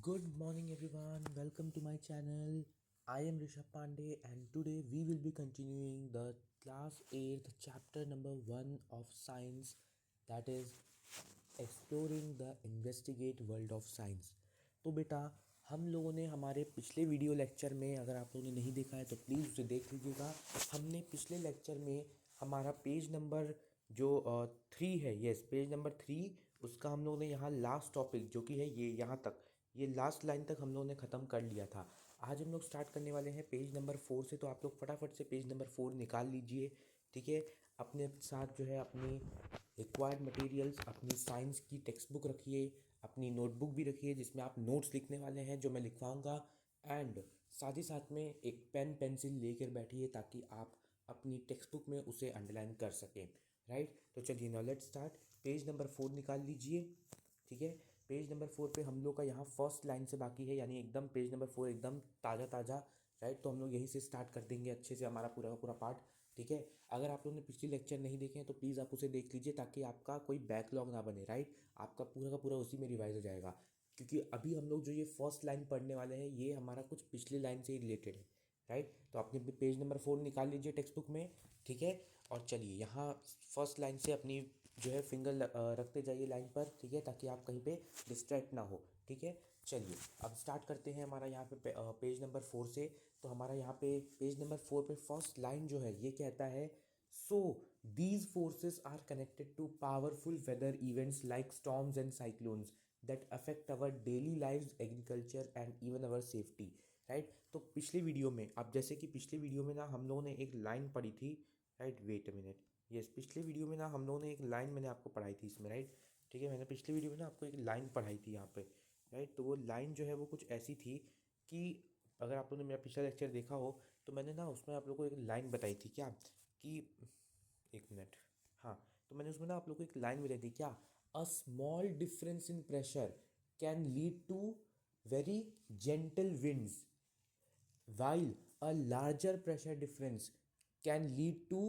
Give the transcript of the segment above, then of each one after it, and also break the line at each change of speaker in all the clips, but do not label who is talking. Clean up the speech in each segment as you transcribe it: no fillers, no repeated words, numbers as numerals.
Good morning, everyone. Welcome to my channel. I am Rishabh Pandey, and today we will be continuing the class 8th chapter number 1 of science, that is exploring the investigate world of science. तो बेटा, हम लोगों ने हमारे पिछले video lecture में, अगर आप लोगों ने नहीं देखा है तो प्लीज़ उसे देख लीजिएगा। हमने पिछले लेक्चर में हमारा पेज नंबर जो 3 है, यस पेज नंबर 3, उसका हम लोगों ने यहाँ लास्ट टॉपिक जो कि है ये यहाँ तक, ये लास्ट लाइन तक हम लोगों ने ख़त्म कर लिया था। आज हम लोग स्टार्ट करने वाले हैं पेज नंबर 4 से, तो आप लोग फटाफट से पेज नंबर 4 निकाल लीजिए। ठीक है, अपने साथ जो है अपनी रिक्वायर्ड मटेरियल्स, अपनी साइंस की टेक्स्ट बुक रखिए, अपनी नोटबुक भी रखिए जिसमें आप नोट्स लिखने वाले हैं जो मैं लिखवाऊंगा, एंड साथ ही साथ में एक पेन पेंसिल लेकर बैठिए ताकि आप अपनी टेक्स्ट बुक में उसे अंडरलाइन कर सकें। राइट, तो चलिए now let's start. Page number 4 निकाल लीजिए। ठीक है, पेज नंबर 4 पे हम लोग का यहाँ फर्स्ट लाइन से बाकी है, यानी एकदम पेज नंबर 4 एकदम ताज़ा ताज़ा। राइट, तो हम लोग यहीं से स्टार्ट कर देंगे अच्छे से हमारा पूरा का पूरा पार्ट। ठीक है, अगर आप लोगों ने पिछली लेक्चर नहीं देखे हैं तो प्लीज़ आप उसे देख लीजिए ताकि आपका कोई बैकलॉग ना बने। राइट, आपका पूरा का पूरा उसी में रिवाइज हो जाएगा, क्योंकि अभी हम लोग जो ये फर्स्ट लाइन पढ़ने वाले हैं ये हमारा कुछ पिछले लाइन से ही रिलेटेड है। राइट, तो अपने पेज नंबर 4 निकाल लीजिए टेक्स्ट बुक में। ठीक है, और चलिए यहाँ फर्स्ट लाइन से अपनी जो है फिंगर रखते जाइए लाइन पर। ठीक है, ताकि आप कहीं पे डिस्ट्रैक्ट ना हो। ठीक है, चलिए अब स्टार्ट करते हैं हमारा यहाँ पे पेज नंबर 4 से। तो हमारा यहाँ पे पेज नंबर 4 पे फर्स्ट लाइन जो है ये कहता है, so these forces are connected to powerful weather events like storms and cyclones that affect our daily lives, agriculture and even our safety. Right, तो पिछले वीडियो में, अब जैसे कि पिछले वीडियो में ना हम लोगों ने एक लाइन पढ़ी थी। Right, wait a minute, yes पिछले वीडियो में ना हम लोगों ने एक लाइन मैंने आपको पढ़ाई थी इसमें। राइट, ठीक है, मैंने पिछले वीडियो में ना आपको एक लाइन पढ़ाई थी यहाँ पे। राइट, तो वो लाइन जो है वो कुछ ऐसी थी कि अगर आप लोगों ने मेरा पिछला लेक्चर देखा हो तो मैंने ना उसमें आप लोगों को एक लाइन बताई थी क्या, कि एक मिनट, हाँ, तो मैंने उसमें ना आप लोग को एक लाइन बताई थी क्या, a small difference in pressure can lead to very gentle winds while a larger pressure difference can lead to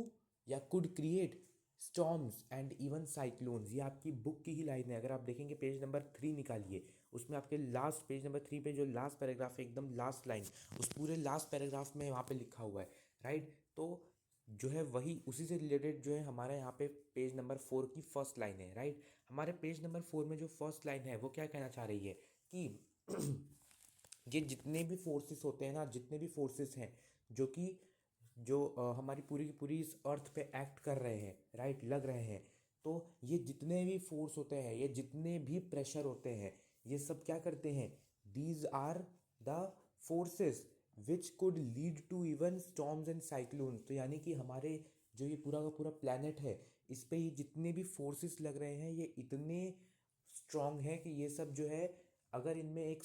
या could create storms and even cyclones। ये आपकी बुक की ही लाइन है। अगर आप देखेंगे पेज नंबर 3 निकालिए, उसमें आपके लास्ट पेज नंबर 3 पे जो लास्ट पैराग्राफ है, एकदम लास्ट लाइन, उस पूरे लास्ट पैराग्राफ में वहाँ पे लिखा हुआ है। राइट, तो जो है वही उसी से रिलेटेड जो है हमारे यहाँ पे पेज नंबर 4 की फर्स्ट लाइन है। राइट, हमारे पेज नंबर 4 में जो फर्स्ट लाइन है वो क्या कहना चाह रही है कि ये जितने भी फोर्सेस होते हैं ना, जितने भी फोर्सेस हैं जो कि हमारी पूरी की पूरी इस अर्थ पे एक्ट कर रहे हैं, राइट, लग रहे हैं, तो ये जितने भी फोर्स होते हैं, ये जितने भी प्रेशर होते हैं, ये सब क्या करते हैं, these are the forces which could lead to even storms and cyclones. तो यानी कि हमारे जो ये पूरा का पूरा प्लानट है, इस पे ये जितने भी फोर्सेस लग रहे हैं ये इतने स्ट्रांग है कि ये सब जो है, अगर इनमें एक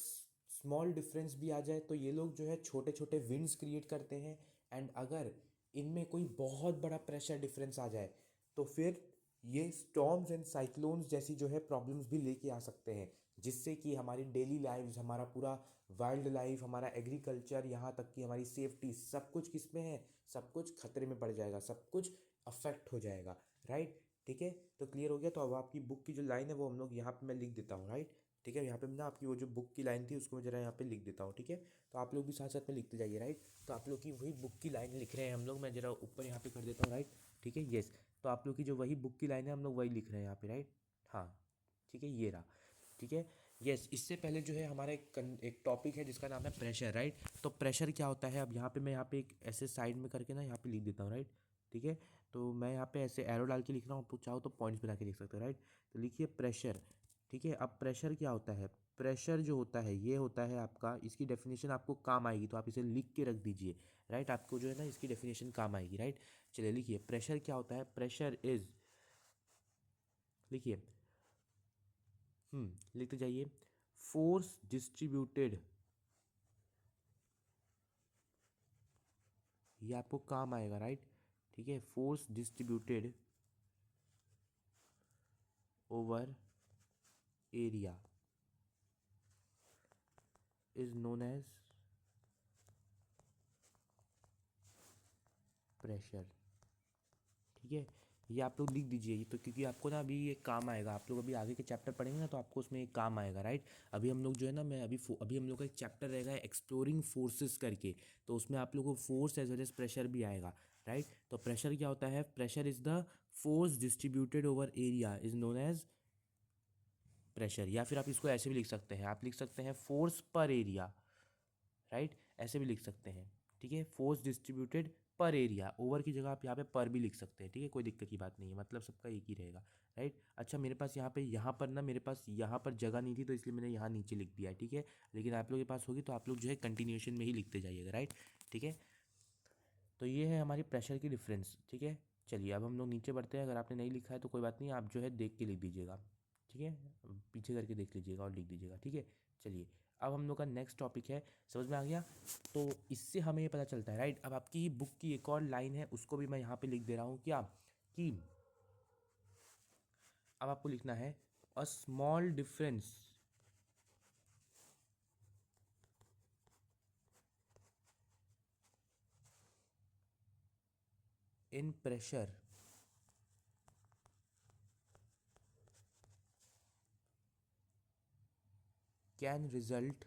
स्मॉल डिफरेंस भी आ जाए तो ये लोग जो है छोटे छोटे विंड्स क्रिएट करते हैं। एंड अगर इनमें कोई बहुत बड़ा प्रेशर डिफरेंस आ जाए तो फिर ये स्टॉर्म्स एंड साइक्लोन्स जैसी जो है प्रॉब्लम्स भी लेके आ सकते हैं, जिससे कि हमारी डेली लाइफ, हमारा पूरा वाइल्ड लाइफ, हमारा एग्रीकल्चर, यहाँ तक कि हमारी सेफ्टी, सब कुछ किस में है, सब कुछ खतरे में पड़ जाएगा, सब कुछ अफेक्ट हो जाएगा। राइट, ठीक है, तो क्लियर हो गया। तो अब आपकी बुक की जो लाइन है वो हम लोग यहाँ पे मैं लिख देता हूँ। राइट, ठीक है, यहाँ पे मैं ना आपकी वो जो बुक की लाइन थी उसको मैं जरा यहाँ पे लिख देता हूँ। ठीक है, तो आप लोग भी साथ साथ में लिखते जाइए। राइट, तो आप लोग की वही बुक की लाइन लिख रहे हैं हम लोग, मैं जरा ऊपर यहाँ पे कर देता हूँ। राइट, ठीक है, येस, तो आप लोग की जो वही बुक की लाइन है हम लोग वही लिख रहे हैं यहाँ पे। राइट, हाँ, ठीक है, ये रहा। ठीक है, यस, इससे पहले जो है हमारा एक टॉपिक है जिसका नाम है प्रेशर। राइट, तो प्रेशर क्या होता है, अब यहाँ पे मैं यहाँ पे एक ऐसे साइड में करके ना यहाँ पे लिख देता हूँ। राइट, ठीक है, तो मैं यहाँ पे ऐसे एरो डाल के लिख रहा हूँ, आप चाहो तो पॉइंट्स बना के लिख सकते हो। राइट, तो लिखिए प्रेशर। ठीक है, अब प्रेशर क्या होता है, प्रेशर जो होता है ये होता है आपका, इसकी डेफिनेशन आपको काम आएगी तो आप इसे लिख के रख दीजिए। राइट, आपको जो है ना इसकी डेफिनेशन काम आएगी। राइट, चलिए लिखिए प्रेशर क्या होता है, प्रेशर इज, लिखिए, लिखते जाइए, फोर्स डिस्ट्रीब्यूटेड, ये आपको काम आएगा। राइट, ठीक है, force distributed over area is known as pressure. ठीक है, ये आप लोग लिख दीजिए, ये तो क्योंकि आपको ना अभी ये काम आएगा, आप लोग अभी आगे के चैप्टर पढ़ेंगे ना तो आपको उसमें एक काम आएगा, राइट। अभी हम लोग जो है ना, मैं अभी हम लोग का एक चैप्टर रहेगा एक्सप्लोरिंग फोर्सेस करके, तो उसमें आप लोगों को force as well as pressure भी आएगा, राइट। तो प्रेशर क्या होता है? Pressure is the force distributed over area is known as pressure, या फिर आप इसको ऐसे भी लिख सकते हैं, आप लिख सकते हैं फोर्स पर एरिया, राइट, ऐसे भी लिख सकते हैं, ठीक है। फोर्स डिस्ट्रीब्यूटेड पर एरिया, ओवर की जगह आप यहाँ पे पर भी लिख सकते हैं, ठीक है, कोई दिक्कत की बात नहीं है, मतलब सबका एक ही रहेगा, राइट। अच्छा, मेरे पास यहाँ पर ना मेरे पास यहाँ पर जगह नहीं थी तो इसलिए मैंने यहाँ नीचे लिख दिया है, ठीक है। लेकिन आप लोगों के पास होगी तो आप लोग जो है कंटिन्यूशन में ही लिखते जाइएगा, राइट, ठीक है। तो ये है हमारी प्रेशर की डिफरेंस, ठीक है। चलिए अब हम लोग नीचे बढ़ते हैं, अगर आपने नहीं लिखा है तो कोई बात नहीं, आप जो है देख के लिख दीजिएगा, ठीक है, पीछे करके देख लीजिएगा और लिख दीजिएगा, ठीक है। चलिए अब हम लोग का नेक्स्ट टॉपिक है, समझ में आ गया? तो इससे हमें ये पता चलता है, राइट। अब आपकी बुक की एक और लाइन है, उसको भी मैं यहाँ पे लिख दे रहा हूँ, क्या कि अब आपको लिखना है a small difference in pressure can result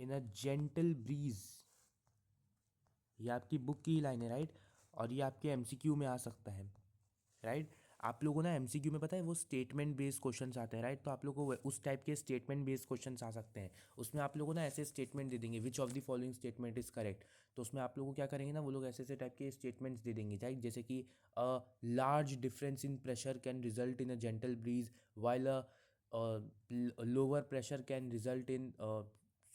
in a gentle breeze. ये आपकी बुक की लाइन है, राइट, और ये आपके एमसीक्यू में आ सकता है, राइट। आप लोगों ना एमसीक्यू में पता है वो स्टेटमेंट बेस्ड क्वेश्चंस आते हैं, राइट। तो आप लोगों को उस टाइप के स्टेटमेंट बेस्ड क्वेश्चंस आ सकते हैं, उसमें आप लोगों को ना ऐसे स्टेटमेंट दे देंगे, which of the following statement is correct. तो उसमें आप लोगों को क्या करेंगे ना, वो लोग ऐसे ऐसे टाइप के स्टेटमेंट्स दे देंगे, राइट, जैसे कि a large difference in pressure can result in a gentle breeze, while a lower pressure can result in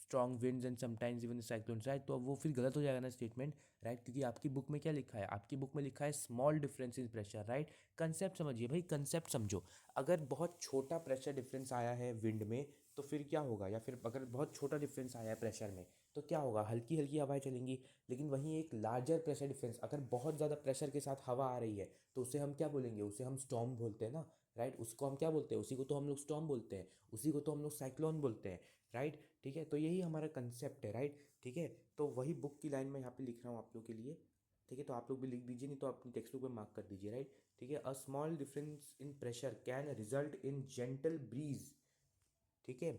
strong winds and sometimes even cyclones, right. तो अब वो फिर गलत हो जाएगा ना स्टेटमेंट, राइट, क्योंकि आपकी बुक में क्या लिखा है? आपकी बुक में लिखा है small difference in pressure, right. Concept समझिए भाई, कंसेप्ट समझो। अगर बहुत छोटा प्रेशर डिफरेंस आया है विंड में तो फिर क्या होगा, या फिर अगर बहुत छोटा डिफरेंस आया है प्रेशर में तो क्या होगा? हल्की हल्की हवाएं चलेंगी। लेकिन वहीं एक लार्जर प्रेशर डिफरेंस, अगर बहुत ज़्यादा प्रेशर के साथ हवा आ रही है तो उसे हम क्या बोलेंगे? उसे हम स्टॉर्म बोलते हैं ना, राइट। उसको हम क्या बोलते हैं? उसी को तो हम लोग स्टॉर्म बोलते हैं, उसी को तो हम लोग साइक्लोन बोलते हैं, राइट, ठीक है। तो यही हमारा कंसेप्ट है, राइट, ठीक है। तो वही बुक की लाइन मैं यहाँ पे लिख रहा हूँ आप लोग के लिए, ठीक है। तो आप लोग भी लिख दीजिए, नहीं तो अपनी टेक्स्ट बुक में मार्क कर दीजिए, राइट, ठीक है। A small difference in pressure can result in gentle breeze, ठीक है,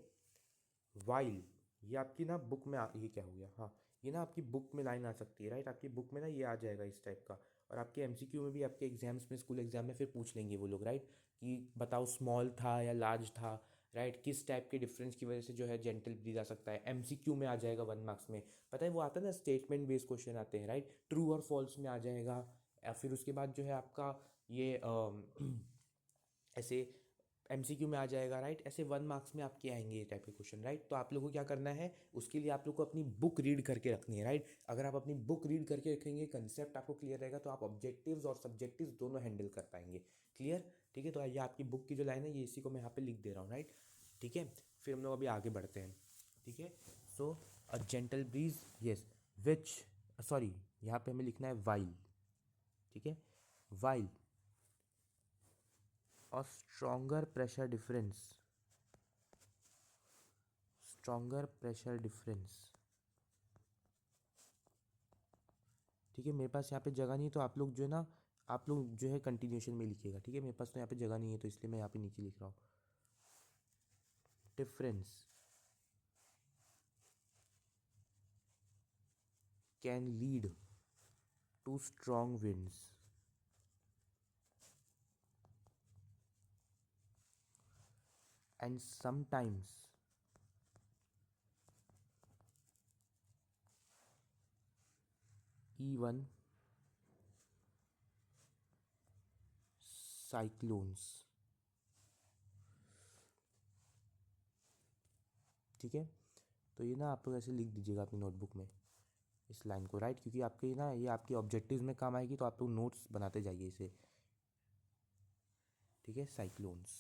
वाइल। ये आपकी ना बुक में ये क्या हो गया, हाँ, ये ना आपकी बुक में लाइन आ सकती है, राइट। आपकी बुक में ना ये आ जाएगा इस टाइप का, और आपके एमसीक्यू में भी, आपके एग्जाम्स में, स्कूल एग्जाम में फिर पूछ लेंगे वो लोग, राइट, कि बताओ स्मॉल था या लार्ज था, राइट, किस टाइप के डिफरेंस की वजह से जो है जेंटल ब्रीज आ सकता है। एमसीक्यू में आ जाएगा 1 मार्क्स में, पता है वो आता है ना, स्टेटमेंट बेस्ड क्वेश्चन आते हैं, राइट, ट्रू और फॉल्स में आ जाएगा। या फिर उसके बाद जो है आपका ये ऐसे एमसीक्यू में आ जाएगा, राइट। ऐसे 1 मार्क्स में आपके आएंगे ये टाइप के क्वेश्चन, राइट। तो आप लोगों को क्या करना है, उसके लिए आप लोग को अपनी बुक रीड करके रखनी है, राइट। अगर आप अपनी बुक रीड करके रखेंगे, कंसेप्ट आपको क्लियर रहेगा, तो आप ऑब्जेक्टिव्स और सब्जेक्टिव्स दोनों हैंडल कर पाएंगे, क्लियर, ठीक है। तो ये आपकी बुक की जो लाइन है ये इसी को मैं यहाँ पे लिख दे रहा हूँ, राइट, ठीक है। फिर हम लोग अभी आगे बढ़ते हैं, ठीक है। So a gentle breeze, yes, which, sorry, यहाँ पे हमें लिखना है वाइल, ठीक है, while a stronger pressure difference, stronger pressure difference, ठीक है। मेरे पास यहाँ पे जगह नहीं है तो आप लोग जो है ना, आप लोग जो है कंटिन्यूशन में लिखिएगा, ठीक है। मेरे पास तो यहाँ पे जगह नहीं है तो इसलिए मैं यहाँ पे नीचे लिख रहा हूँ, difference can lead to strong winds and sometimes even cyclones, ठीक है। तो ये ना आप लोग ऐसे लिख दीजिएगा अपनी नोटबुक में इस लाइन को, राइट, क्योंकि आपके ना ये आपकी ऑब्जेक्टिव्स में काम आएगी, तो आप लोग नोट्स बनाते जाइए इसे, ठीक है, साइक्लोन्स,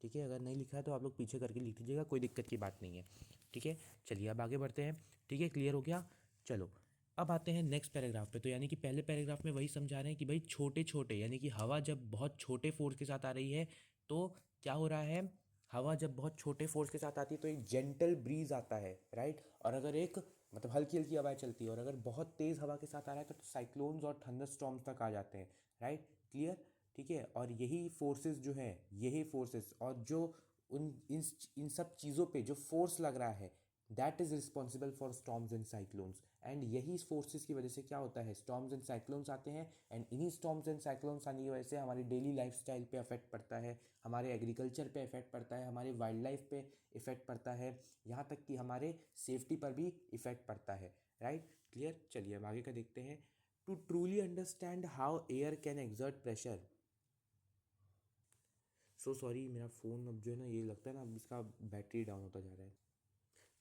ठीक है। अगर नहीं लिखा है तो आप लोग पीछे करके लिख दीजिएगा, कोई दिक्कत की बात नहीं है, ठीक है। चलिए अब आगे बढ़ते हैं, ठीक है, क्लियर हो गया। चलो अब आते हैं नेक्स्ट पैराग्राफ पे। तो यानी कि पहले पैराग्राफ में वही समझा रहे हैं कि भाई छोटे छोटे, यानी कि हवा जब बहुत छोटे फोर्स के साथ आ रही है तो क्या हो रहा है, हवा जब बहुत छोटे फोर्स के साथ आती है तो एक जेंटल ब्रीज आता है, राइट। और अगर एक मतलब हल्की हल्की हवाएं चलती है, और अगर बहुत तेज़ हवा के साथ आ रहा है तो साइक्लोन्स और थंडर स्टॉर्म्स तक आ जाते हैं, राइट, क्लियर, ठीक है। और यही फोर्सेस जो है, यही फोर्सेस और जो इन सब चीज़ों पे जो फोर्स लग रहा है, that is responsible for storms and cyclones. And यही फोर्सेस की वजह से क्या होता है, स्टॉर्म्स एंड साइक्लोन्स आते हैं। एंड इन्हीं स्टॉर्म्स एंड साइक्लोन्स आने की वजह से हमारी डेली लाइफस्टाइल पे अफेक्ट पड़ता है, हमारे एग्रीकल्चर पे इफेक्ट पड़ता है, हमारे वाइल्ड लाइफ पे इफेक्ट पड़ता है, यहाँ तक कि हमारे सेफ्टी पर भी इफेक्ट पड़ता है, राइट, क्लियर। चलिए अब आगे का देखते हैं। To truly understand how air can exert pressure, so sorry मेरा फ़ोन अब जो है ना, ये लगता है ना अब इसका बैटरी डाउन होता जा रहा है।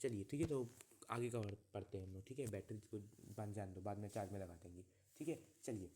चलिए ठीक है, तो आगे का पढ़ते हैं हम लोग, ठीक है, बैटरी को बंद जान दो, बाद में चार्ज में लगा देंगे, ठीक है। चलिए,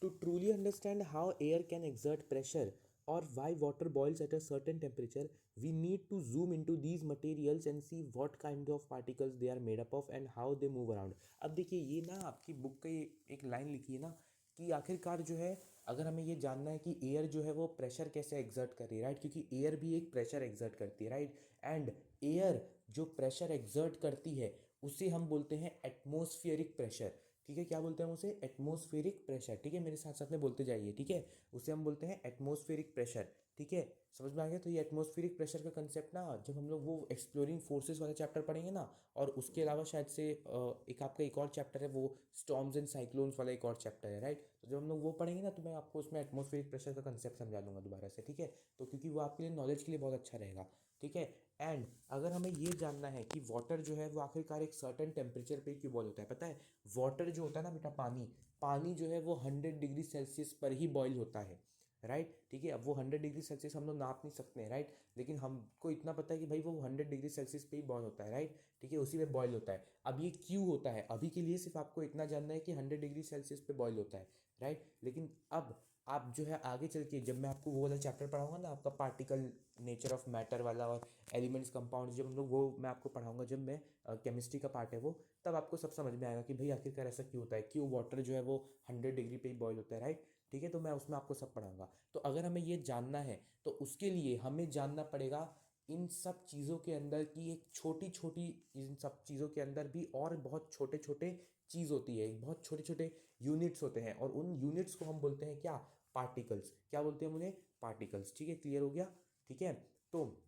to truly understand how air can exert pressure or why water boils at a certain temperature, we need to zoom into these materials and see what kind of particles they are made up of and how they move around। अब देखिए ये ना आपकी book का एक line लिखी है ना कि आखिरकार जो है, अगर हमें ये जानना है कि एयर जो है वो प्रेशर कैसे एक्सर्ट कर रही है, राइट, क्योंकि एयर भी एक प्रेशर एक्सर्ट करती है, राइट। एंड एयर जो प्रेशर एक्सर्ट करती है उसे हम बोलते हैं एटमॉस्फेरिक प्रेशर, ठीक है। क्या बोलते हैं हम उसे, एटमॉस्फेरिक प्रेशर, ठीक है, मेरे साथ साथ में बोलते जाइए, ठीक है। उसे हम बोलते हैं एटमॉस्फेरिक प्रेशर, ठीक है, समझ में आ गया। तो ये एटमॉस्फेरिक प्रेशर का कंसेप्ट ना जब हम लोग वो एक्सप्लोरिंग फोर्सेस वाला चैप्टर पढ़ेंगे ना, और उसके अलावा शायद से एक आपका एक और चैप्टर है, वो स्टॉर्म्स एंड साइक्लोन्स वाला एक और चैप्टर है, राइट। तो जब हम लोग वो पढ़ेंगे ना तो मैं आपको उसमें एटमॉस्फेरिक प्रेशर का कंसेप्ट समझा दूंगा दोबारा से, ठीक है। तो क्योंकि वो आपके लिए नॉलेज के लिए बहुत अच्छा रहेगा, ठीक है। एंड अगर हमें ये जानना है कि वाटर जो है वो आखिरकार एक सर्टेन टेम्परेचर पे क्यों बॉयल होता है, पता है, वाटर जो होता है ना बेटा, पानी पानी जो है वो 100 डिग्री सेल्सियस पर ही बॉयल होता है, राइट, ठीक है। अब वो 100 डिग्री सेल्सियस हम लोग नाप नहीं सकते हैं, राइट, लेकिन हमको इतना पता है कि भाई वो 100 डिग्री सेल्सियस पे ही बॉयल होता है, राइट, ठीक है, उसी में बॉयल होता है। अब ये क्यों होता है, अभी के लिए सिर्फ आपको इतना जानना है कि 100 डिग्री सेल्सियस पे बॉयल होता है, राइट। लेकिन अब आप जो है आगे चल के जब मैं आपको वो वाला चैप्टर पढ़ाऊंगा ना, आपका पार्टिकल नेचर ऑफ मैटर वाला और एलिमेंट्स कंपाउंड्स, जब हम लोग वो मैं आपको पढ़ाऊंगा, जब मैं केमिस्ट्री का पार्ट है वो, तब आपको सब समझ में आएगा कि भाई आखिरकार ऐसा क्यों होता है, क्यों वाटर जो है वो 100 डिग्री पे ही बॉयल होता है, राइट, ठीक है। तो मैं उसमें आपको सब पढ़ाऊंगा। तो अगर हमें ये जानना है तो उसके लिए हमें जानना पड़ेगा इन सब चीज़ों के अंदर की एक छोटी छोटी, इन सब चीज़ों के अंदर भी और बहुत छोटे छोटे चीज़ होती है, बहुत छोटे छोटे यूनिट्स होते हैं, और उन यूनिट्स को हम बोलते हैं क्या, पार्टिकल्स। क्या बोलते हैं उन्हें, पार्टिकल्स, ठीक है, क्लियर हो गया, ठीक है। तो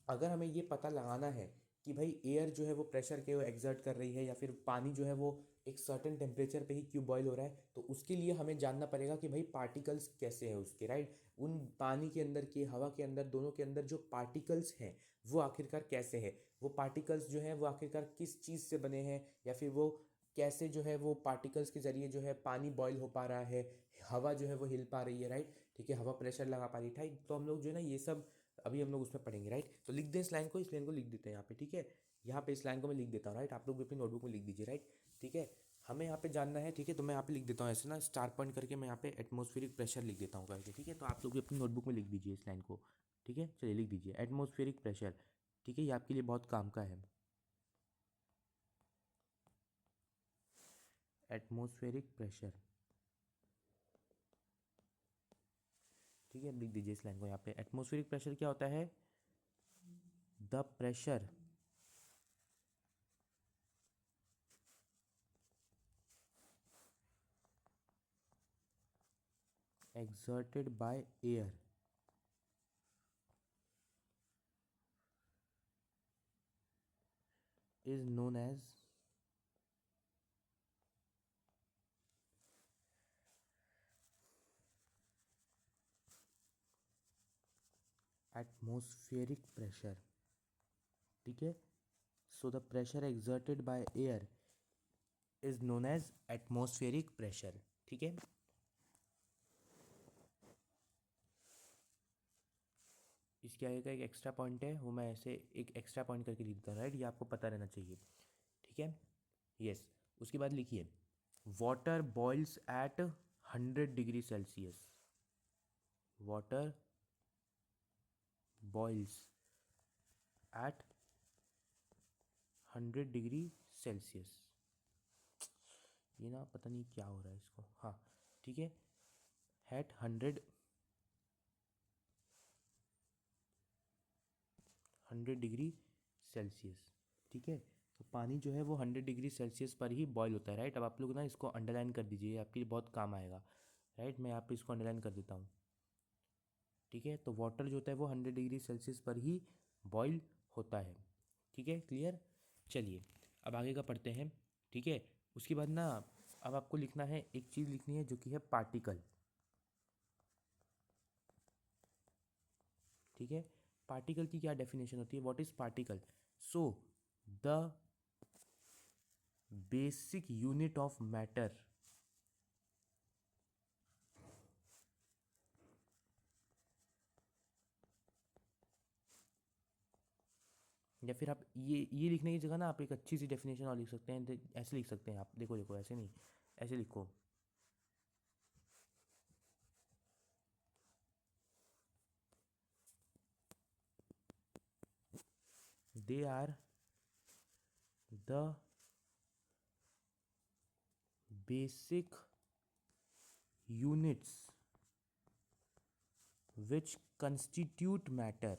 अगर हमें ये पता लगाना है कि भाई एयर जो है वो प्रेशर के एक्सर्ट कर रही है, या फिर पानी जो है वो एक सर्टेन टेम्परेचर पे ही क्यों बॉयल हो रहा है, तो उसके लिए हमें जानना पड़ेगा कि भाई पार्टिकल्स कैसे हैं उसके, राइट। उन पानी के अंदर के, हवा के अंदर, दोनों के अंदर जो पार्टिकल्स हैं वो आखिरकार कैसे हैं, वो पार्टिकल्स जो है वो आखिरकार किस चीज़ से बने हैं, या फिर वो कैसे जो है वो पार्टिकल्स के ज़रिए जो है पानी बॉयल हो पा रहा है, हवा जो है वो हिल पा रही है, राइट, ठीक है, हवा प्रेशर लगा पा रही है, ठीक। तो हम लोग जो है ना ये सब अभी हम लोग उसमें पढ़ेंगे, राइट। तो लिख दें इस लाइन को, इस लाइन को लिख देते हैं यहाँ पे, ठीक है। यहाँ पे इस लाइन को मैं लिख देता हूँ, राइट, आप लोग भी अपनी नोटबुक में लिख दीजिए, राइट, ठीक है। हमें यहाँ पे जानना है, ठीक है, तो मैं यहाँ पे लिख देता हूँ ऐसे ना स्टार पॉइंट करके, मैं यहाँ पे एटमॉस्फेरिक प्रेशर लिख देता हूँ करके, ठीक है। तो आप लोग भी अपनी नोटबुक में लिख दीजिए इस लाइन को, ठीक है। चलिए लिख दीजिए एटमॉस्फेरिक प्रेशर, ठीक है, ये आपके लिए बहुत काम का है, एटमॉस्फेरिक प्रेशर, ठीक है। अब लिख दीजिए इस लाइन को यहाँ पे, एटमॉस्फेरिक प्रेशर क्या होता है, the pressure exerted by air is known as atmospheric pressure, ठीक है। So the pressure exerted by air is known as atmospheric pressure, ठीक है। इसके आगे का एक एक्स्ट्रा पॉइंट है, वो मैं ऐसे एक एक्स्ट्रा पॉइंट करके लिख देता हूँ, राइट, ये आपको पता रहना चाहिए, ठीक है। यस, उसके बाद लिखिए water boils at 100 degree Celsius, water boils at 100 degree Celsius, ये ना पता नहीं क्या हो रहा है इसको, हाँ, ठीक है, एट 100 डिग्री सेल्सियस, ठीक है। तो पानी जो है वो 100 डिग्री सेल्सियस पर ही बॉयल होता है, राइट। अब आप लोग ना इसको अंडरलाइन कर दीजिए, आपके लिए बहुत काम आएगा, राइट। मैं यहाँ पे इसको अंडरलाइन कर देता हूँ, ठीक है। तो वाटर जो होता है वो 100 डिग्री सेल्सियस पर ही बॉयल होता है, ठीक है, क्लियर। चलिए अब आगे का पढ़ते हैं, ठीक है। उसके बाद ना अब आपको लिखना है, एक चीज़ लिखनी है जो कि है पार्टिकल, ठीक है। पार्टिकल की क्या डेफिनेशन होती है, what is particle. So the basic unit of matter, या फिर आप ये लिखने की जगह ना आप एक अच्छी सी डेफिनेशन और लिख सकते हैं, ऐसे लिख सकते हैं आप, देखो देखो ऐसे नहीं, ऐसे लिखो। They are the basic units which constitute matter,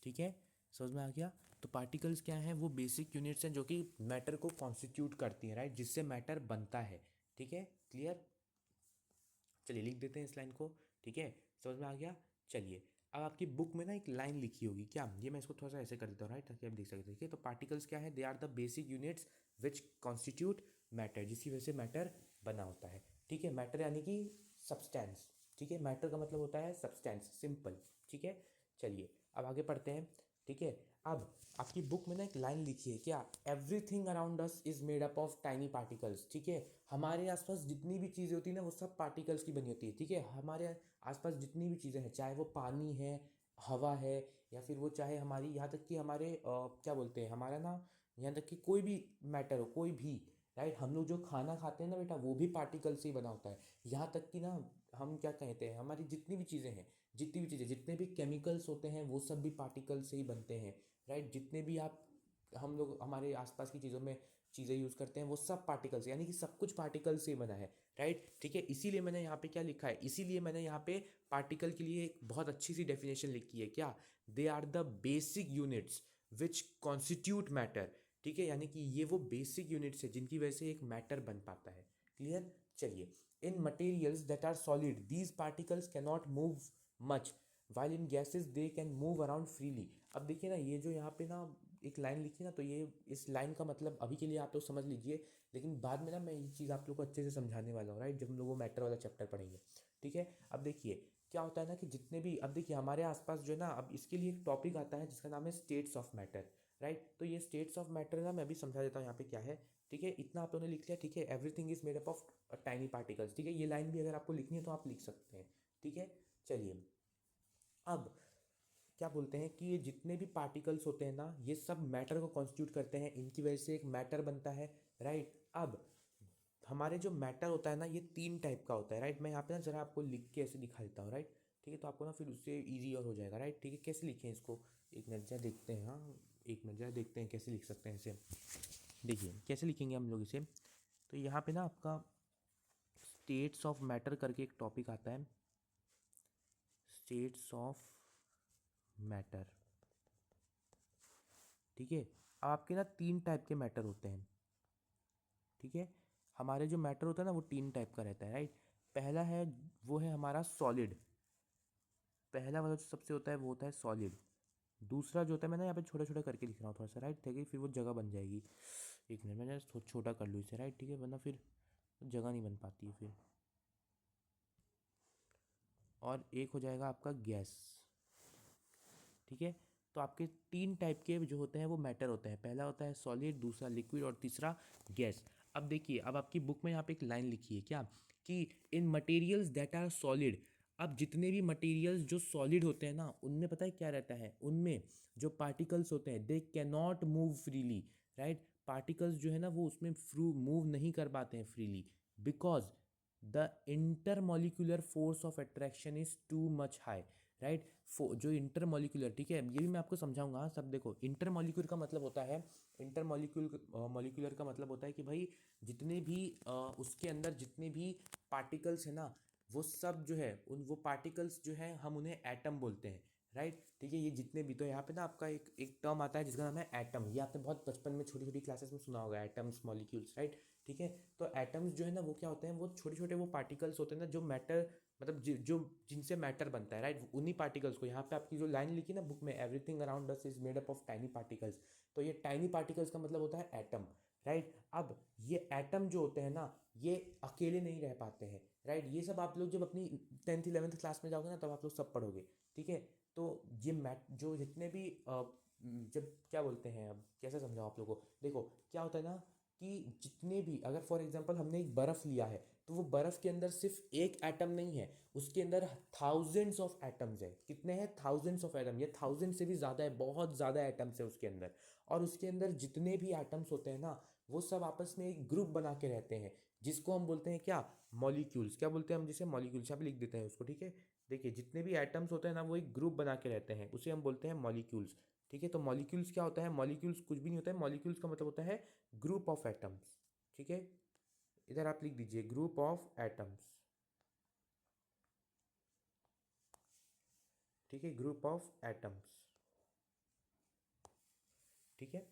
ठीक है। समझ में आ गया। तो पार्टिकल्स क्या हैं, वो बेसिक यूनिट्स हैं जो कि मैटर को कॉन्स्टिट्यूट करती हैं, राइट, जिससे मैटर बनता है, ठीक है, क्लियर। चलिए लिख देते हैं इस लाइन को, ठीक है, समझ में आ गया। चलिए अब आपकी बुक में ना एक लाइन लिखी होगी क्या, ये मैं इसको थोड़ा सा ऐसे कर देता हूँ, राइट, ताकि आप देख सकते हैं, ठीक है। तो पार्टिकल्स क्या है, they are the basic units which constitute matter, जिसकी वजह से मैटर बना होता है, ठीक है। मैटर यानी कि सब्सटेंस, ठीक है, मैटर का मतलब होता है सब्सटेंस, सिंपल, ठीक है। चलिए अब आगे पढ़ते हैं, ठीक है। अब आपकी बुक में ना एक लाइन लिखी है क्या, everything around us is made up of tiny particles, ठीक है। हमारे आसपास जितनी भी चीज़ें होती है ना वो सब पार्टिकल्स की बनी होती है, ठीक है। हमारे आसपास जितनी भी चीज़ें हैं, चाहे वो पानी है, हवा है, या फिर वो चाहे हमारी, यहाँ तक कि हमारे क्या बोलते हैं, हमारा ना, यहाँ तक कि कोई भी मैटर हो, कोई भी, राइट। हम लोग जो खाना खाते हैं ना बेटा, वो भी पार्टिकल से ही बना होता है। यहाँ तक कि ना हम क्या कहते हैं, हमारी जितनी भी चीज़ें हैं, जितनी भी चीज़ें, जितने भी केमिकल्स होते हैं वो सब भी पार्टिकल से ही बनते हैं, राइट। जितने भी आप, हम लोग हमारे आसपास की चीज़ों में चीज़ें यूज़ करते हैं वो सब पार्टिकल से, यानी कि सब कुछ पार्टिकल से बना है, राइट, ठीक है। इसीलिए मैंने यहाँ पे क्या लिखा है, इसीलिए मैंने यहाँ पे पार्टिकल के लिए एक बहुत अच्छी सी डेफिनेशन लिखी है क्या, they are the basic units which constitute matter, ठीक है। यानी कि ये वो बेसिक यूनिट्स है जिनकी वजह से एक मैटर बन पाता है, क्लियर। चलिए, in materials that are solid these particles cannot move much while in gases they can move around freely. अब देखिए ना, ये जो यहाँ पे ना एक लाइन लिखी ना, तो ये इस लाइन का मतलब अभी के लिए आप लोग समझ लीजिए, लेकिन बाद में ना मैं ये चीज़ आप लोग को अच्छे से समझाने वाला हूँ, राइट, जब हम लोग वो मैटर वाला चैप्टर पढ़ेंगे, ठीक है। अब देखिए क्या होता है ना कि जितने भी, अब देखिए हमारे आसपास जो है ना, अब इसके लिए एक टॉपिक आता है जिसका नाम है स्टेट्स ऑफ मैटर, राइट। तो ये स्टेट्स ऑफ मैटर ना मैं अभी समझा देता हूँ यहाँ पे क्या है, ठीक है। इतना आप लोगों ने लिख लिया, ठीक है, everything is made up of tiny particles, ठीक है। ये लाइन भी अगर आपको लिखनी है तो आप लिख सकते हैं, ठीक है। चलिए अब क्या बोलते हैं कि ये जितने भी पार्टिकल्स होते हैं ना, ये सब मैटर को कॉन्स्टिट्यूट करते हैं, इनकी वजह से एक मैटर बनता है, राइट। अब हमारे जो मैटर होता है ना, ये 3 टाइप का होता है, राइट। मैं यहाँ पे ना जरा आपको लिख के ऐसे दिखा देता हूँ, राइट, ठीक है। तो आपको ना फिर उससे ईजी और हो जाएगा, राइट, ठीक है। कैसे लिखें इसको, एक मिनट जरा देखते हैं, हाँ एक मिनट जरा देखते हैं कैसे लिख सकते हैं इसे। देखिए कैसे लिखेंगे हम लोग इसे, तो यहाँ पे ना आपका स्टेट्स ऑफ मैटर करके एक टॉपिक आता है, स्टेट्स ऑफ मैटर, ठीक है। अब आपके ना 3 टाइप के मैटर होते हैं, ठीक है। हमारे जो मैटर होता है ना वो 3 टाइप का रहता है, राइट। पहला है, वो है हमारा सॉलिड, पहला वाला जो सबसे होता है वो होता है सॉलिड। दूसरा जो होता है, मैं ना यहाँ पे छोटा छोटा करके लिख रहा हूँ थोड़ा सा, राइट, ठीक है, फिर वो जगह बन जाएगी। एक मिनट मैं छोटा कर लूँ इसे, राइट, ठीक है, वरना फिर जगह नहीं बन पाती है फिर। और एक हो जाएगा आपका गैस, ठीक है। तो आपके 3 टाइप के जो होते हैं वो मैटर होते हैं, पहला होता है सॉलिड, दूसरा लिक्विड, और तीसरा गैस। अब देखिए, अब आपकी बुक में यहाँ पे एक लाइन लिखी है क्या, कि इन मटेरियल्स दैट आर सॉलिड। अब जितने भी मटेरियल्स जो सॉलिड होते हैं ना, उनमें पता है क्या रहता है, उनमें जो पार्टिकल्स होते हैं they can not move freely, right. Particles जो है ना वो उसमें मूव नहीं कर पाते हैं freely, because the intermolecular force of attraction is too much high, right. जो इंटरमॉलिक्यूलर, ठीक है, ये भी मैं आपको समझाऊंगा सब। देखो इंटरमॉलिक्यूलर का मतलब होता है, मॉलिक्यूलर का मतलब होता है कि भाई जितने भी उसके अंदर जितने भी पार्टिकल्स है ना, वो सब जो है वो पार्टिकल्स जो है हम उन्हें एटम बोलते हैं, राइट। ठीक है, ये जितने भी, तो यहाँ पे ना आपका एक टर्म आता है जिसका नाम है एटम। ये आपने बहुत बचपन में छोटी छोटी क्लासेस में सुना होगा, एटम्स, मॉलिक्यूल्स, राइट। ठीक है, तो एटम्स जो है ना वो क्या होते हैं, वो छोटे छोटे वो पार्टिकल्स होते हैं ना जो मैटर, मतलब जो जिनसे मैटर बनता है, राइट। उन्हीं पार्टिकल्स को, यहाँ पे आपकी जो लाइन लिखी ना बुक में, everything around us is made up of tiny particles, तो ये टाइनी पार्टिकल्स का मतलब होता है एटम, राइट। अब ये एटम जो होते हैं ना, ये अकेले नहीं रह पाते हैं, राइट। ये सब आप लोग जब अपनी 10th 11th क्लास में जाओगे ना तब आप लोग सब पढ़ोगे, ठीक है। तो ये मैट जो जितने भी जब क्या बोलते हैं, अब कैसे समझाओ आप लोगों को, देखो क्या होता है ना कि जितने भी, अगर फॉर एग्जांपल हमने एक बर्फ़ लिया है, तो वो बर्फ़ के अंदर सिर्फ एक एटम नहीं है, उसके अंदर थाउजेंड्स ऑफ एटम्स है। कितने हैं? थाउजेंड्स ऑफ एटम, ये थाउजेंड से भी ज़्यादा है, बहुत ज़्यादा एटम्स है उसके अंदर। और उसके अंदर जितने भी एटम्स होते हैं ना, वो सब आपस में एक ग्रुप बना के रहते हैं, जिसको हम बोलते हैं क्या? मॉलिक्यूल्स। क्या बोलते हैं हम जिसे? मॉलिक्यूल्स। यहाँ पे लिख देते हैं उसको, ठीक है। देखिए जितने भी एटम्स होते हैं ना वो एक ग्रुप बना के रहते हैं, उसे हम बोलते हैं मॉलिक्यूल्स, ठीक है। तो मॉलिक्यूल्स क्या होता है? मॉलिक्यूल्स कुछ भी नहीं होता है, मॉलिक्यूल्स का मतलब होता है ग्रुप ऑफ एटम्स, ठीक है। इधर आप लिख दीजिए ग्रुप ऑफ एटम्स, ठीक है, ग्रुप ऑफ एटम्स, ठीक है।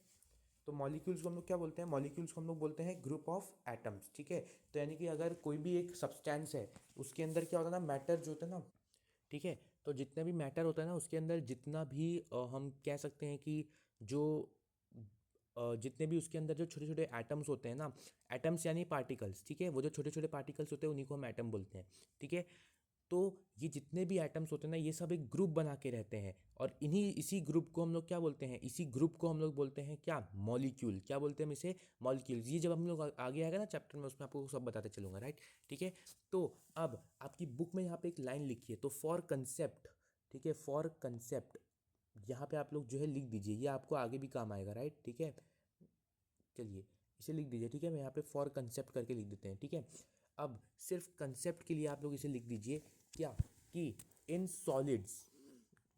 तो मॉलिक्यूल्स को हम लोग क्या बोलते हैं? मॉलिक्यूल्स को हम लोग बोलते हैं ग्रुप ऑफ एटम्स, ठीक है। तो यानी कि अगर कोई भी एक सब्सटेंस है, उसके अंदर क्या होता है ना, मैटर जो होता है ना, ठीक है, तो जितने भी मैटर होता है ना उसके अंदर जितना भी हम कह सकते हैं कि जो जितने भी उसके अंदर जो छोटे छोटे एटम्स होते हैं ना, एटम्स यानी पार्टिकल्स, ठीक है, वो जो छोटे छोटे पार्टिकल्स होते हैं उन्हीं को हम एटम बोलते हैं, ठीक है। तो ये जितने भी एटम्स होते हैं ना, ये सब एक ग्रुप बना के रहते हैं, और इसी ग्रुप को हम लोग क्या बोलते हैं? इसी ग्रुप को हम लोग बोलते हैं क्या? मॉलिक्यूल। क्या बोलते हैं हम इसे? मॉलिक्यूल्स। ये जब हम लोग आगे आएगा ना चैप्टर में, उसमें आपको सब बताते चलूंगा, राइट। ठीक है, तो अब आपकी बुक में यहाँ पे एक लाइन लिखी है, तो फॉर कंसेप्ट, ठीक है, फॉर कंसेप्ट, यहाँ पे आप लोग जो है लिख दीजिए, ये आपको आगे भी काम आएगा, राइट। ठीक है, चलिए इसे लिख दीजिए, ठीक है। मैं यहाँ पे फॉर कंसेप्ट करके लिख देते हैं, ठीक है। अब सिर्फ कंसेप्ट के लिए आप लोग इसे लिख दीजिए क्या? कि इन सॉलिड्स,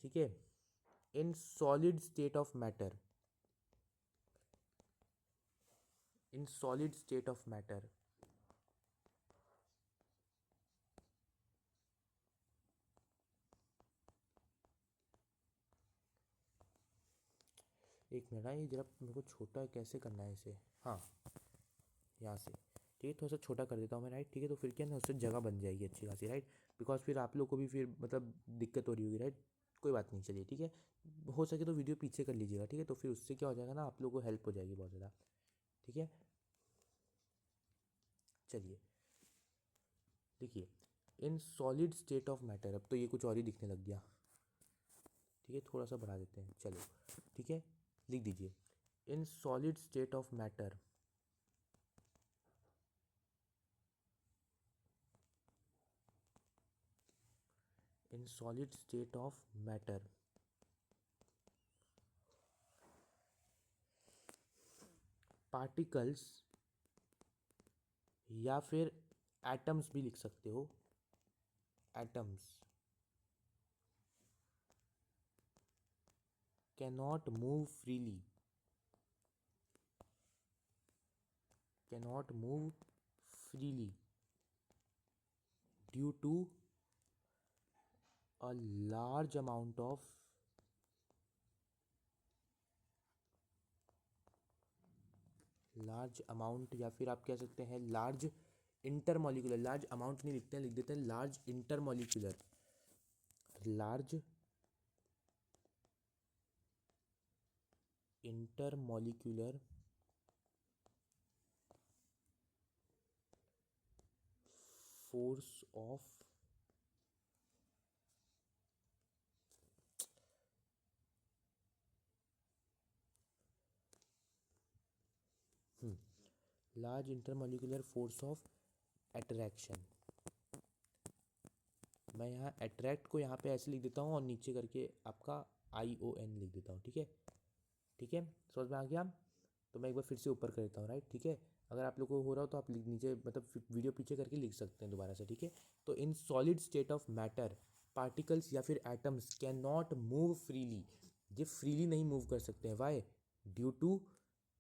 ठीक है, इन solid state of matter, in solid state of matter, एक मिनट, ये जरा मेरे को छोटा कैसे करना है इसे, हाँ, यहाँ से, ठीक है, थोड़ा सा छोटा कर देता हूँ मैं, राइट। ठीक है, तो फिर क्या ना उससे जगह बन जाएगी अच्छी खासी, राइट। बिकॉज फिर आप लोग को भी फिर मतलब दिक्कत हो रही होगी, राइट। कोई बात नहीं, चलिए ठीक है। हो सके तो वीडियो पीछे कर लीजिएगा, ठीक है, तो फिर उससे क्या हो जाएगा ना, आप लोगों को हेल्प हो जाएगी बहुत ज़्यादा, ठीक है। चलिए देखिए, इन सॉलिड स्टेट ऑफ मैटर, अब तो ये कुछ और ही दिखने लग गया, ठीक है, थोड़ा सा बढ़ा देते हैं, चलो, ठीक है। लिख दीजिए in solid state of matter, in solid state of matter, particles या फिर एटम्स भी लिख सकते हो, atoms cannot move freely, cannot move freely due to a large amount of, large amount, या फिर आप कह सकते हैं लार्ज इंटरमॉलिक्यूलर, लार्ज अमाउंट नहीं लिखते हैं, लिख देते हैं large intermolecular, large intermolecular force of, large intermolecular force of attraction. मैं यहाँ अट्रैक्ट को यहाँ पे ऐसे लिख देता हूँ और नीचे करके आपका ION लिख देता हूँ, ठीक है। ठीक है, समझ में आ गया। तो मैं एक बार फिर से ऊपर कर देता हूँ, राइट। ठीक है, अगर आप लोगों को हो रहा हो तो आप नीचे मतलब वीडियो पीछे करके लिख सकते हैं दोबारा से, ठीक है। तो in solid state of matter, particles या फिर atoms can not move freely, ये फ्रीली नहीं मूव कर सकते हैं। Why? Due to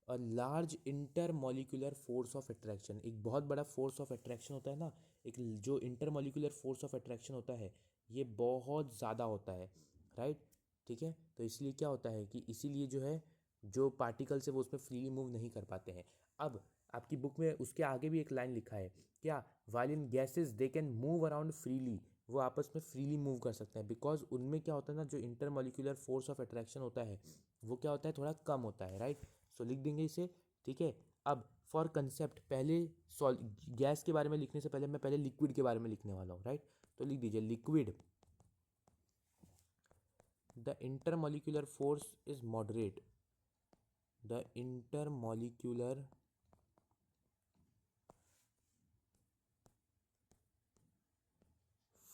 a large intermolecular force of attraction. एक बहुत बड़ा फोर्स ऑफ अट्रैक्शन होता है ना, एक जो inter molecular force of attraction होता है ये बहुत ज़्यादा होता है, राइट। ठीक है, तो इसलिए क्या होता है कि इसीलिए जो है जो पार्टिकल्स है वो उसमें फ्रीली मूव नहीं कर पाते हैं। अब आपकी बुक में उसके आगे भी एक लाइन लिखा है क्या, while in gases they can move around freely, वो आपस में फ्रीली मूव कर सकते हैं बिकॉज उनमें क्या होता है ना, जो inter molecular force of attraction होता है वो क्या होता है, थोड़ा कम होता है, राइट। सो लिख देंगे इसे, ठीक है। अब फॉर कंसेप्ट, पहले गैस के बारे में लिखने से पहले मैं पहले लिक्विड के बारे में लिखने वाला हूँ, राइट। तो लिख दीजिए liquid, the intermolecular force is moderate, the intermolecular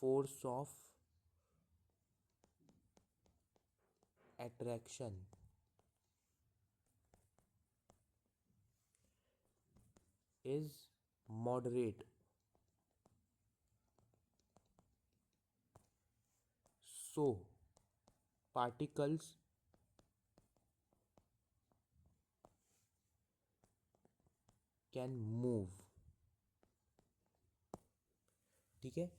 force of attraction is moderate, so particles can move। ठीक है,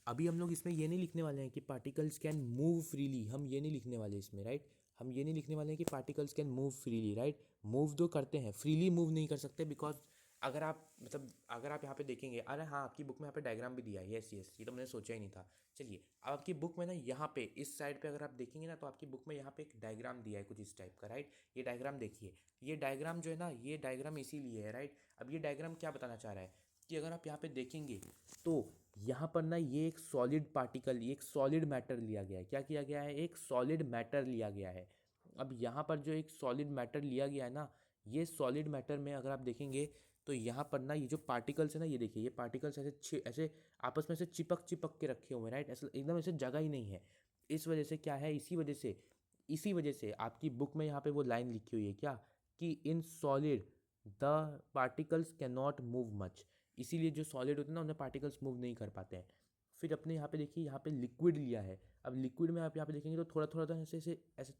अभी हम लोग इसमें ये नहीं लिखने वाले हैं कि पार्टिकल्स कैन मूव फ्रीली, हम ये नहीं लिखने वाले इसमें, राइट। हम ये नहीं लिखने वाले हैं कि particles can move freely, right. Move तो करते हैं, फ्रीली मूव नहीं कर सकते बिकॉज अगर आप मतलब अगर आप यहाँ पे देखेंगे, अरे हाँ आपकी बुक में यहाँ पे डायग्राम भी दिया है, यस यस, ये तो मैंने सोचा ही नहीं था। चलिए अब आपकी बुक में ना यहाँ पे इस साइड पे अगर आप देखेंगे ना तो आपकी बुक में यहाँ पे एक डायग्राम दिया है कुछ इस टाइप का, राइट। ये डायग्राम देखिए, ये डायग्राम जो है ना, ये डायग्राम इसीलिए है, राइट। अब ये डायग्राम क्या बताना चाह रहा है कि अगर आप यहाँ पे देखेंगे तो यहाँ पर ना ये एक सॉलिड पार्टिकल, ये एक सॉलिड मैटर लिया गया है। क्या किया गया है, एक सॉलिड मैटर लिया गया है। अब यहाँ पर जो एक सॉलिड मैटर लिया गया है ना, ये सॉलिड मैटर में अगर आप देखेंगे तो यहाँ पर ना ये जो पार्टिकल्स है ना, ये देखिए ये पार्टिकल्स ऐसे ऐसे आपस में से चिपक चिपक के रखे हुए हैं, राइट। ऐसे एकदम ऐसे जगह ही नहीं है। इस वजह से क्या है, इसी वजह से आपकी बुक में यहाँ पे वो लाइन लिखी हुई है क्या, कि in solid the particles can not move much, इसीलिए जो सॉलिड होते हैं ना उन्हें पार्टिकल्स मूव नहीं कर पाते हैं। फिर अपने यहाँ पे देखिए, यहाँ पे लिक्विड लिया है। अब लिक्विड में आप यहाँ पे देखेंगे तो थोड़ा थोड़ा सा ऐसे ऐसे ऐसे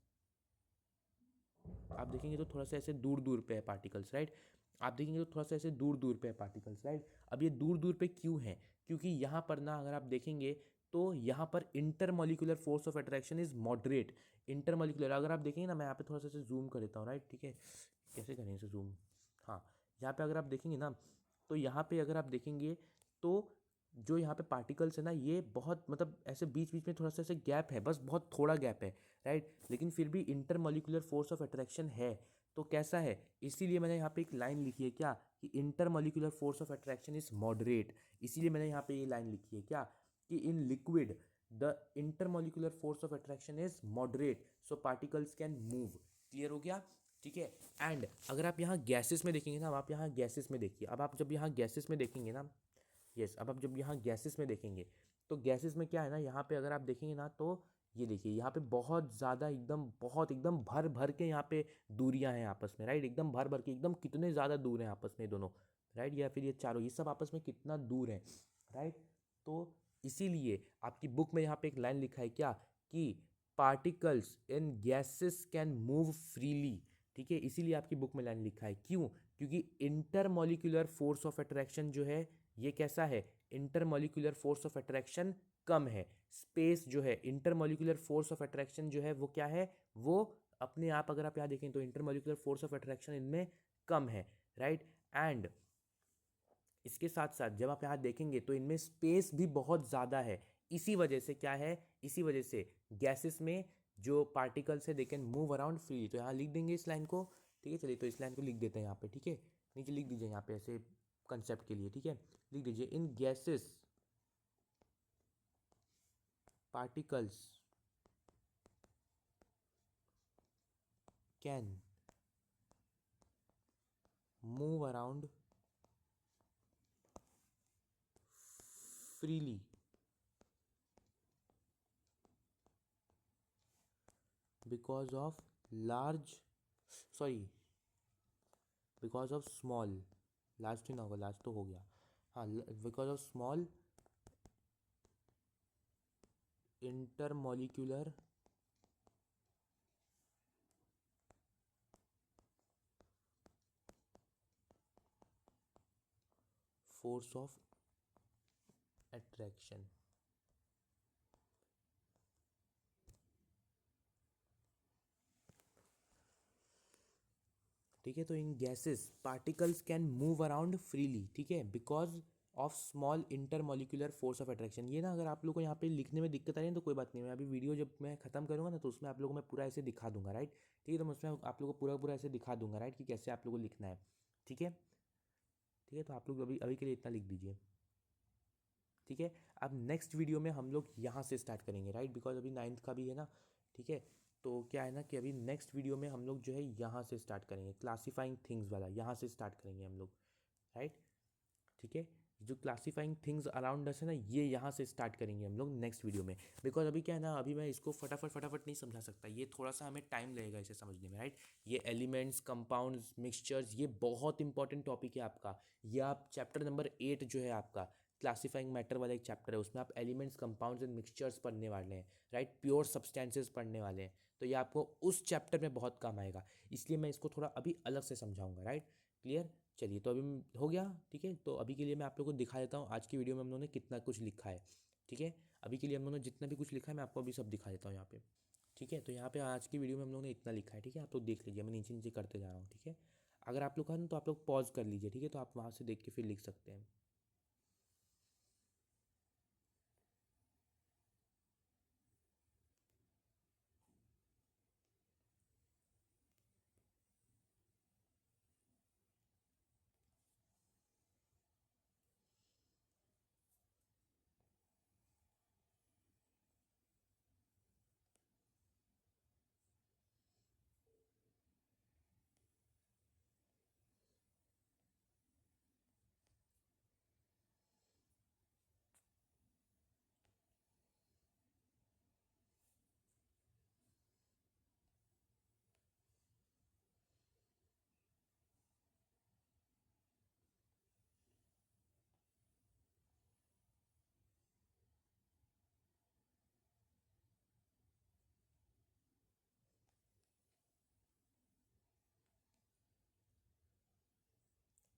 आप देखेंगे तो थोड़ा सा ऐसे दूर दूर पे है पार्टिकल्स, राइट। आप देखेंगे तो थोड़ा सा ऐसे दूर दूर पे है पार्टिकल्स, राइट। अब ये दूर दूर पे क्यों है, क्योंकि यहाँ पर ना अगर आप देखेंगे तो यहाँ पर intermolecular force of attraction is moderate. Intermolecular अगर आप देखेंगे ना, मैं यहाँ पे थोड़ा सा ऐसे जूम कर देता हूँ, राइट। ठीक है, कैसे करें इसे जूम, हाँ। यहाँ पे अगर आप देखेंगे ना तो यहाँ पे अगर आप देखेंगे तो जो यहाँ पे पार्टिकल्स है ना, ये बहुत मतलब ऐसे बीच बीच में थोड़ा सा ऐसे गैप है, बस बहुत थोड़ा गैप है, राइट। लेकिन फिर भी इंटरमॉलिक्यूलर फोर्स ऑफ अट्रैक्शन है। तो कैसा है, इसीलिए मैंने यहाँ पे एक लाइन लिखी है क्या, कि intermolecular force of attraction is moderate. इसीलिए मैंने यहाँ पे ये लाइन लिखी है क्या, कि in liquid the intermolecular force of attraction is moderate, so particles can move. Clear हो गया, ठीक है। एंड अगर आप यहाँ गैसेस में देखेंगे ना, अब आप यहाँ गैसेस में देखिए, अब आप जब यहाँ गैसेस में देखेंगे ना, यस, अब आप जब यहाँ गैसेस में देखेंगे तो गैसेस में क्या है ना, यहाँ पे अगर आप देखेंगे ना तो ये देखिए यहाँ पे बहुत ज़्यादा एकदम भर भर के यहाँ पे दूरियां हैं आपस में, राइट। एकदम भर भर के, एकदम कितने ज़्यादा दूर हैं आपस में दोनों, राइट। या फिर ये चारों, ये सब आपस में कितना दूर है, राइट। तो इसीलिए आपकी बुक में यहाँ पे एक लाइन लिखा है क्या, कि particles in gases can move freely. ठीक है, इसीलिए आपकी बुक में लाइन लिखा है, क्यों, क्योंकि इंटरमॉलिक्यूलर फोर्स ऑफ अट्रैक्शन जो है ये कैसा है, इंटरमॉलिक्यूलर फोर्स ऑफ अट्रैक्शन कम है। स्पेस जो है, इंटरमॉलिक्यूलर फोर्स ऑफ अट्रैक्शन जो है वो क्या है, वो अपने आप अगर आप यहाँ देखें तो इंटरमॉलिक्यूलर फोर्स ऑफ अट्रैक्शन इनमें कम है, राइट। एंड इसके साथ साथ जब आप यहाँ देखेंगे तो इनमें स्पेस भी बहुत ज़्यादा है। इसी वजह से क्या है, इसी वजह से गैसेस में जो पार्टिकल्स है दे कैन मूव अराउंड फ्रीली। तो यहाँ लिख देंगे इस लाइन को, ठीक है। चलिए तो इस लाइन को लिख देते हैं यहाँ पे, ठीक है। नीचे लिख दीजिए यहाँ पे ऐसे कंसेप्ट के लिए, ठीक है। लिख दीजिए in gases particles can move around freely because of large, sorry, because of small, large तो ना होगा, लार्ज तो हो गया, हाँ, because of small intermolecular force of attraction. ठीक है, तो in gases particles can move around freely, ठीक है, because of small intermolecular force of attraction. ये ना अगर आप लोगों को यहाँ पे लिखने में दिक्कत आ रही है तो कोई बात नहीं, मैं अभी वीडियो जब मैं खत्म करूँगा ना तो उसमें आप लोगों को मैं पूरा ऐसे दिखा दूंगा, राइट। ठीक है, तो मैं उसमें आप लोगों को पूरा पूरा ऐसे दिखा दूंगा, राइट, कि कैसे आप लोगों को लिखना है। ठीक है, ठीक है, तो आप लोग अभी अभी के लिए इतना लिख दीजिए। ठीक है, अब नेक्स्ट वीडियो में हम लोग यहाँ से स्टार्ट करेंगे, राइट, बिकॉज अभी 9th का भी है ना। ठीक है, तो क्या है ना कि अभी नेक्स्ट वीडियो में हम लोग जो है यहाँ से स्टार्ट करेंगे, क्लासीफाइंग थिंग्स वाला यहाँ से स्टार्ट करेंगे हम लोग, राइट। ठीक है, जो क्लासीफाइंग थिंग्स अराउंड अस है ना, ये यहाँ से स्टार्ट करेंगे हम लोग नेक्स्ट वीडियो में। बिकॉज अभी क्या है ना, अभी मैं इसको फटाफट फटाफट नहीं समझा सकता, ये थोड़ा सा हमें टाइम लगेगा इसे समझने में, राइट। ये एलिमेंट्स, कंपाउंड्स, मिक्सचर्स, ये बहुत इंपॉर्टेंट टॉपिक है आपका। ये आप चैप्टर नंबर 8 जो है आपका क्लासीफाइंग मैटर वाला एक चैप्टर है, उसमें आप एलिमेंट्स, कंपाउंड्स एंड मिक्सचर्स पढ़ने वाले हैं, राइट, प्योर सब्सटेंसेस पढ़ने वाले हैं। तो ये आपको उस चैप्टर में बहुत काम आएगा, इसलिए मैं इसको थोड़ा अभी अलग से समझाऊंगा, राइट। क्लियर। चलिए, तो अभी हो गया। ठीक है, तो अभी के लिए मैं आप लोगों को दिखा देता हूँ आज की वीडियो में हम लोगों ने कितना कुछ लिखा है। ठीक है, अभी के लिए हम लोगों ने जितना भी कुछ लिखा है मैं आपको अभी सब दिखा देता हूँ यहाँ पे। ठीक है, तो यहाँ पे आज की वीडियो में हम लोगों ने इतना लिखा है। ठीक है, आप लोग देख लीजिए, मैं नीचे नीचे करते जा रहा हूँ। ठीक है, अगर आप लोग का ना तो आप लोग पॉज कर लीजिए। ठीक है, तो आप वहाँ से देख के फिर लिख सकते हैं।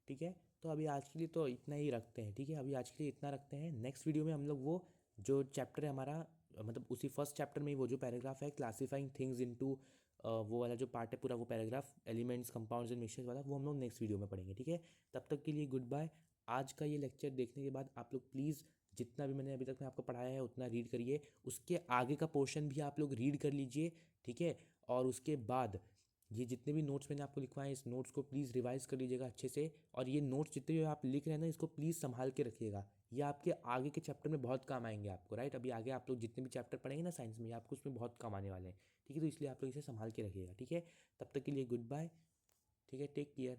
ठीक है, तो अभी आज के लिए तो इतना ही रखते हैं। ठीक है, अभी आज के लिए इतना रखते हैं। नेक्स्ट वीडियो में हम लोग वो जो चैप्टर है हमारा, मतलब उसी फर्स्ट चैप्टर में ही वो जो पैराग्राफ है क्लासीफाइंग थिंग्स इनटू, वो वाला जो पार्ट है पूरा, वो paragraph elements, compounds and mixtures वाला, वो हम लोग नेक्स्ट वीडियो में पढ़ेंगे। ठीक है, तब तक के लिए गुड बाय। आज का ये लेक्चर देखने के बाद आप लोग प्लीज़ जितना भी मैंने अभी तक में आपको पढ़ाया है उतना रीड करिए, उसके आगे का पोर्शन भी आप लोग रीड कर लीजिए। ठीक है, और उसके बाद ये जितने भी नोट्स मैंने आपको लिखवाए हैं, इस नोट्स को प्लीज़ रिवाइज कर लीजिएगा अच्छे से। और ये नोट्स जितने भी आप लिख रहे हैं ना, इसको प्लीज़ संभाल के रखिएगा, ये आपके आगे के चैप्टर में बहुत काम आएंगे आपको, राइट। अभी आगे आप लोग जितने भी चैप्टर पढ़ेंगे ना साइंस में, ये आपको उसमें बहुत काम आने वाले हैं। ठीक है, तो इसलिए आप लोग इसे संभाल के रखिएगा। ठीक है, तब तक के लिए गुड बाय। ठीक है, टेक केयर।